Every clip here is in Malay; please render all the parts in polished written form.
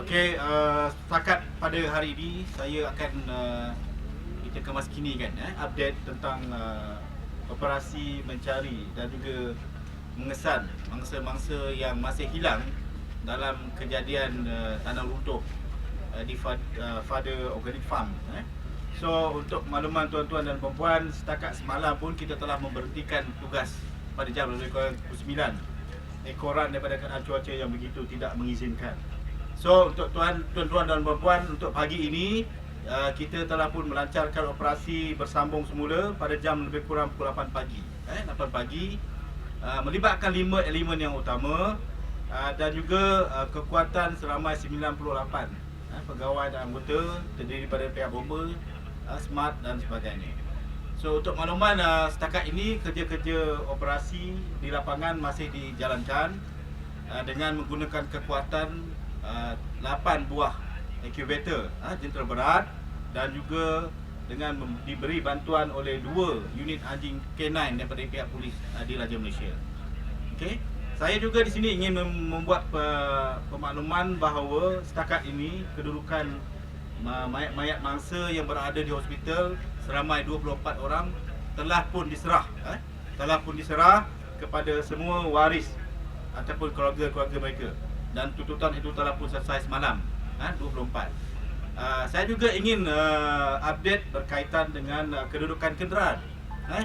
Okey, setakat pada hari ini saya akan kita kemaskinikan update tentang operasi mencari dan juga mengesan mangsa-mangsa yang masih hilang dalam kejadian tanah runtuh di Father Organic Farm. So untuk makluman tuan-tuan dan puan-puan, setakat semalam pun kita telah memberhentikan tugas pada jam lebih kurang pukul 9 ekoran daripada keadaan cuaca yang begitu tidak mengizinkan. So untuk tuan-tuan dan puan-puan, untuk pagi ini kita telah pun melancarkan operasi bersambung semula pada jam lebih kurang pukul 8 pagi. 8 pagi melibatkan 5 elemen yang utama dan juga kekuatan seramai 98 pegawai dan anggota terdiri daripada pihak bomba, smart dan sebagainya. So untuk makluman, setakat ini kerja-kerja operasi di lapangan masih dijalankan dengan menggunakan kekuatan 8 buah incubator jentera berat dan juga dengan diberi bantuan oleh 2 unit anjing K9 daripada pihak polis di Raja Malaysia. Okey. Saya juga di sini ingin membuat pemakluman bahawa setakat ini kedudukan mayat-mayat mangsa yang berada di hospital seramai 24 orang telah pun diserah kepada semua waris ataupun keluarga-keluarga mereka, dan tuntutan itu telah pun selesai semalam 24. Saya juga ingin update berkaitan dengan kedudukan kenderaan.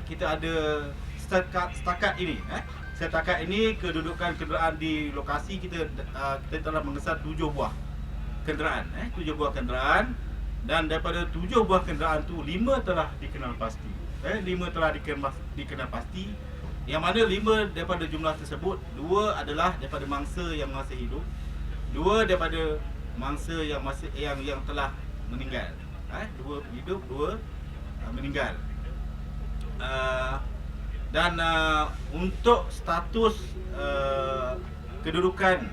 Kita ada setakat ini kedudukan kenderaan di lokasi kita telah mengesan 7 buah kenderaan, 7 buah kenderaan, dan daripada 7 buah kenderaan tu 5 telah dikenal pasti. 5 telah dikenal pasti, yang mana 5 daripada jumlah tersebut, 2 adalah daripada mangsa yang masih hidup, 2 daripada mangsa yang telah meninggal. 2 hidup, 2 meninggal. Dan untuk status kedudukan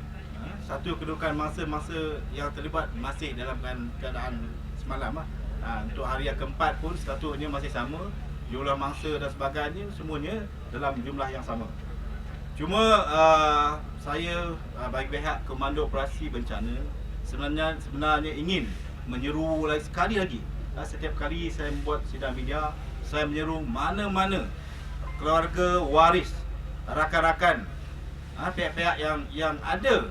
mangsa-mangsa yang terlibat masih dalam keadaan semalam. Untuk hari yang keempat pun statusnya masih sama, jumlah mangsa dan sebagainya semuanya dalam jumlah yang sama. Cuma saya bagi pihak Komando Operasi Bencana sebenarnya ingin menyeru sekali lagi. Setiap kali saya membuat sidang media, saya menyeru mana-mana keluarga waris, rakan-rakan, pihak-pihak yang ada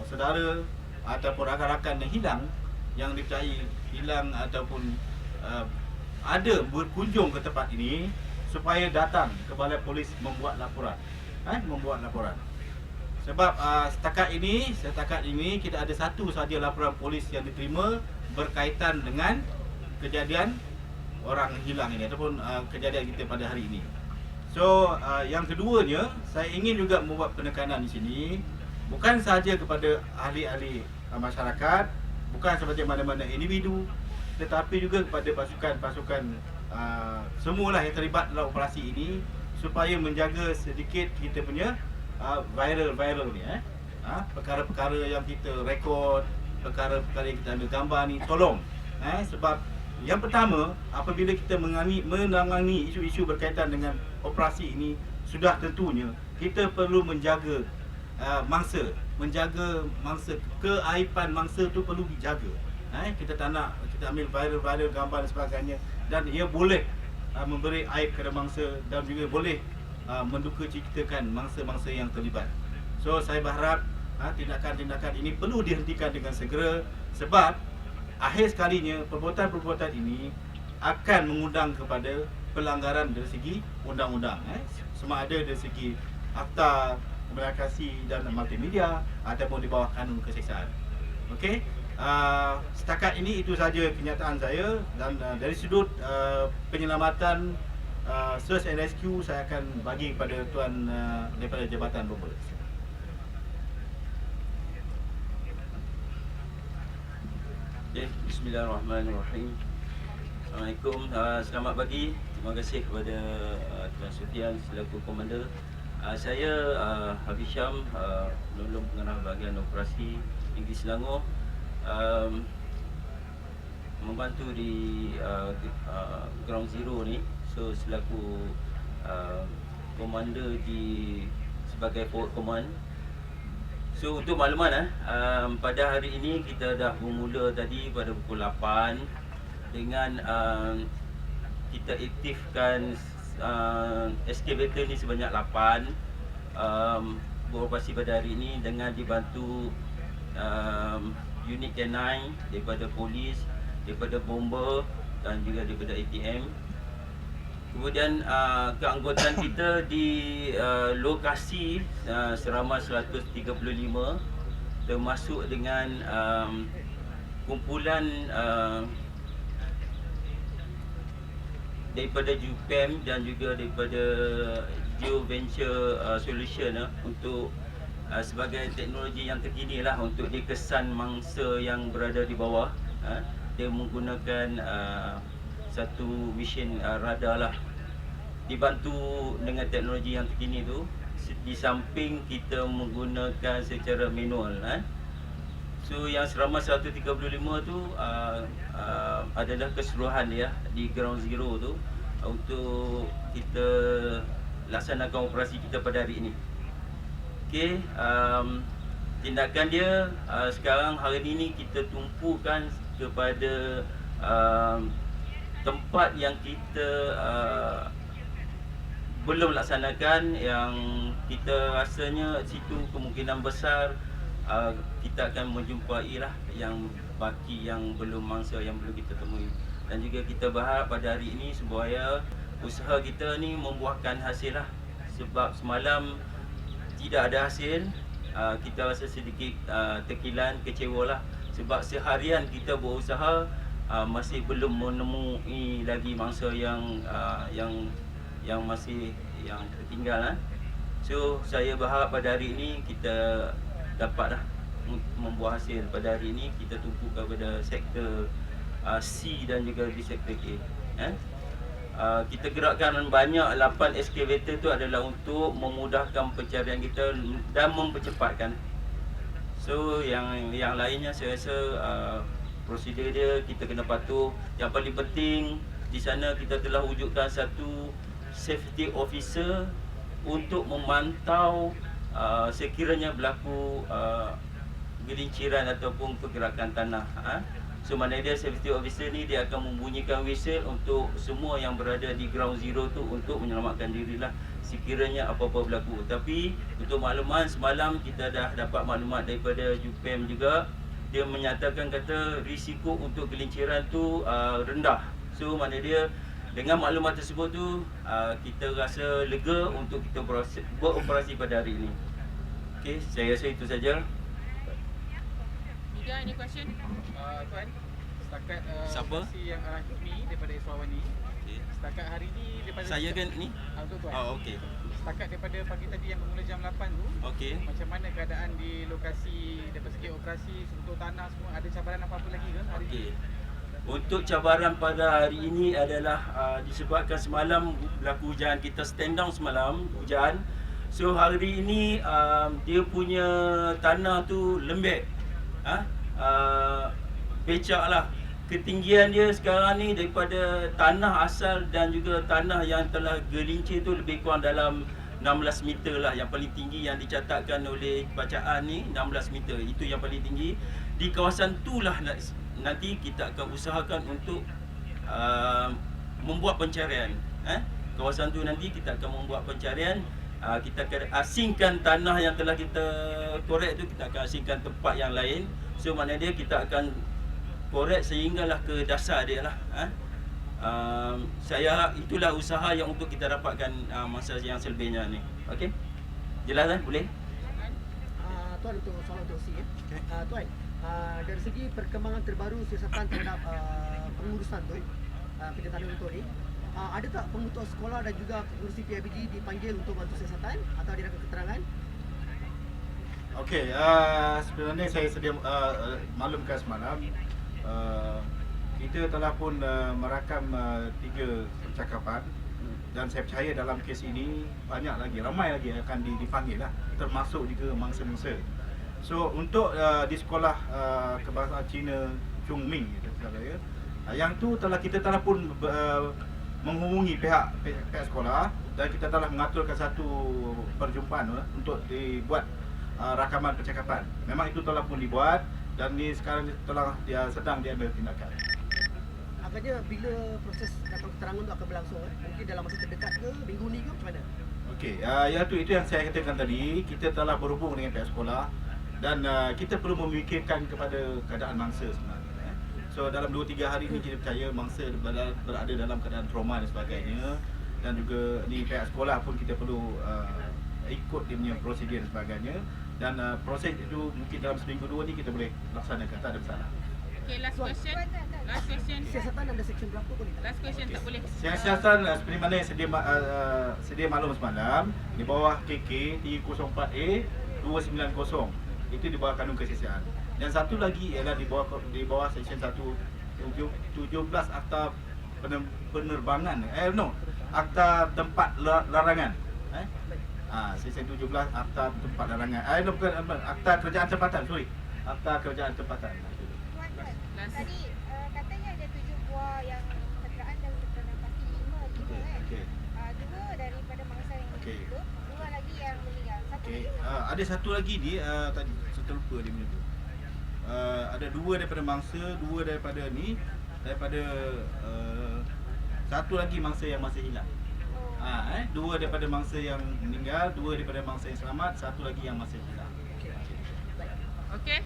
saudara ataupun rakan-rakan yang hilang, yang dipercayai hilang ataupun ada berkunjung ke tempat ini, supaya datang ke Balai Polis membuat laporan. Sebab setakat ini kita ada satu sahaja laporan polis yang diterima berkaitan dengan kejadian orang hilang ini ataupun kejadian kita pada hari ini. So yang keduanya, saya ingin juga membuat penekanan di sini bukan sahaja kepada ahli-ahli masyarakat, bukan sahaja mana-mana individu, tetapi juga kepada pasukan-pasukan semualah yang terlibat dalam operasi ini, supaya menjaga sedikit kita punya viral ni. Perkara-perkara yang kita rekod, perkara-perkara yang kita ambil gambar ni, tolong. Sebab yang pertama, apabila kita menangani isu-isu berkaitan dengan operasi ini, sudah tentunya kita perlu menjaga mangsa, keaiban mangsa tu perlu dijaga. Kita tak nak kita ambil viral gambar dan sebagainya, dan ia boleh memberi aib kepada mangsa dan juga boleh menduka citakan mangsa-mangsa yang terlibat. So saya berharap tindakan-tindakan ini perlu dihentikan dengan segera, sebab akhir sekalinya perbuatan-perbuatan ini akan mengundang kepada pelanggaran dari segi undang-undang, sama ada dari segi Akta Komunikasi dan Multimedia ataupun di bawah kanun keseksaan. Okey, setakat ini itu saja kenyataan saya, dan dari sudut penyelamatan search and rescue, saya akan bagi kepada tuan daripada Jabatan Bomba. Bismillahirrahmanirrahim. Assalamualaikum, selamat pagi. Terima kasih kepada Tuan Sufian selaku komander. Saya Hafiz Syam, penolong pengarah bahagian operasi Negeri Selangor, membantu di ground zero ni. So selaku komander sebagai forward command. So untuk makluman pada hari ini kita dah bermula tadi pada pukul 8 dengan kita aktifkan excavator ni sebanyak 8 beroperasi pada hari ini dengan dibantu unit K9 daripada polis, daripada bomber dan juga daripada ATM. Kemudian keanggotaan kita di lokasi seramai 135 termasuk dengan kumpulan daripada JUPEM dan juga daripada Geo Venture Solution untuk sebagai teknologi yang terkini lah untuk dikesan mangsa yang berada di bawah. Dia menggunakan satu mesin radar lah, dibantu dengan teknologi yang terkini tu. Di samping kita menggunakan secara manual. So yang seramai 135 tu adalah keseluruhan dia di ground zero tu untuk kita laksanakan operasi kita pada hari ini. Okey, tindakan dia sekarang hari ini kita tumpukan kepada tempat yang kita belum laksanakan, yang kita rasanya situ kemungkinan besar kita akan menjumpai lah yang baki, yang belum mangsa, yang belum kita temui. Dan juga kita berharap pada hari ini supaya usaha kita ni membuahkan hasil lah. Sebab semalam tidak ada hasil, kita rasa sedikit terkilan, kecewa lah. Sebab seharian kita berusaha masih belum menemui lagi mangsa yang masih yang tertinggal. So saya berharap pada hari ini kita dapatlah membuat hasil. Pada hari ini kita tumpu kepada sektor C dan juga di sektor A. Kita gerakkan banyak 8 excavator tu adalah untuk memudahkan pencarian kita dan mempercepatkan. So yang lainnya saya rasa prosedur dia kita kena patuh. Yang paling penting di sana kita telah wujudkan satu safety officer untuk memantau sekiranya berlaku gelinciran ataupun pergerakan tanah. So mana dia safety officer ni dia akan membunyikan whistle untuk semua yang berada di ground zero tu untuk menyelamatkan dirilah sekiranya apa-apa berlaku. Tapi untuk makluman, semalam kita dah dapat maklumat daripada JUPEM juga. Dia menyatakan kata risiko untuk gelinciran tu rendah. So mana dia dengan maklumat tersebut tu kita rasa lega untuk kita beroperasi pada hari ini. Okey, saya rasa itu saja. Any question? Tuan, setakat Siapa? Si yang Hikmi daripada Eswawani. Okey. Setakat hari ni daripada Saya kan ni? Betul tuan. Oh, okey. Setakat daripada pagi tadi yang bermula jam 8 tu, Okey. macam mana keadaan di lokasi daripada segi operasi, struktur tanah semua, ada cabaran apa-apa lagi ke hari ni? Okey. Untuk cabaran pada hari ini adalah disebabkan semalam berlaku hujan, kita stand down semalam, hujan. So hari ini dia punya tanah tu lembek. Becak lah. Ketinggian dia sekarang ni daripada tanah asal dan juga tanah yang telah gelincir tu lebih kurang dalam 16 meter lah. Yang paling tinggi yang dicatatkan oleh bacaan ni 16 meter. Itu yang paling tinggi. Di kawasan tu lah nanti kita akan usahakan untuk membuat pencarian. Kawasan tu nanti kita akan membuat pencarian. Kita akan asingkan tanah yang telah kita korek tu, kita akan asingkan tempat yang lain. So maknanya dia kita akan korek sehinggalah ke dasar dia lah. Saya harap itulah usaha yang untuk kita dapatkan masa yang selebihnya ni. Okey? Jelas kan? Boleh? Tuan, untuk soalan untuk si Tuan, dari segi perkembangan terbaru siasatan terhadap pengurusan tu, kerja tanah untuk ni, ada tak pengutus sekolah dan juga pengurusi PIBG dipanggil untuk bantu siasatan atau ada keterangan? Okey, sebenarnya saya sedia maklumkan semalam kita telah pun merakam 3 percakapan dan saya percaya dalam kes ini banyak lagi, ramai lagi akan dipanggil lah, termasuk juga mangsa-mangsa. So untuk di sekolah kebangsaan Cina Chongming yang tu kita telah pun menghubungi pihak sekolah dan kita telah mengaturkan satu perjumpaan untuk dibuat rakaman percakapan. Memang itu telah pun dibuat dan ni sekarang sedang diambil tindakan. Agaknya bila proses datang keterangan tu akan berlangsung? Mungkin dalam masa terdekat ke, minggu ni ke macam mana? Okey, itu yang saya katakan tadi, kita telah berhubung dengan pihak sekolah dan kita perlu memikirkan kepada keadaan mangsa sebenarnya. So dalam 2-3 hari ni kita percaya mangsa berada dalam keadaan trauma dan sebagainya, dan juga ni pihak sekolah pun kita perlu ikut dia punya prosedur dan sebagainya, dan proses itu mungkin dalam seminggu 2 ni kita boleh laksanakan, tak ada masalah. Okay, last question. Last question. Siasatan ada seksyen berapa pun tak? Last question tak boleh. Siasatan seperti mana yang sedia maklum semalam, di bawah KK 304A 290, itu di bawah kanun kesiasiaan. Dan satu lagi ialah di bawah seksyen 117 Akta Penerbangan, Akta Tempat Larangan. Seksyen 17 Akta Tempat Larangan. Bukan Akta Kerajaan Tempatan, sorry. Akta Kerajaan Tempatan. Last. Tadi katanya ada 7 buah yang kenderaan dan terdapati 5 kan? Okey. 2 daripada mangsa yang Okey. hidup, 2 lagi yang meninggal. Satu Okey, lagi ada satu lagi ni tadi saya terlupa dia punya tu. Ada 2 daripada mangsa, 2 daripada ni, satu lagi mangsa yang masih hilang. 2 daripada mangsa yang meninggal, 2 daripada mangsa yang selamat, satu lagi yang masih hilang. Okay.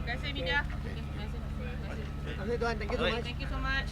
Terima kasih media. Okay. Terima kasih. Okay tuan, thank you so much. Thank you so much.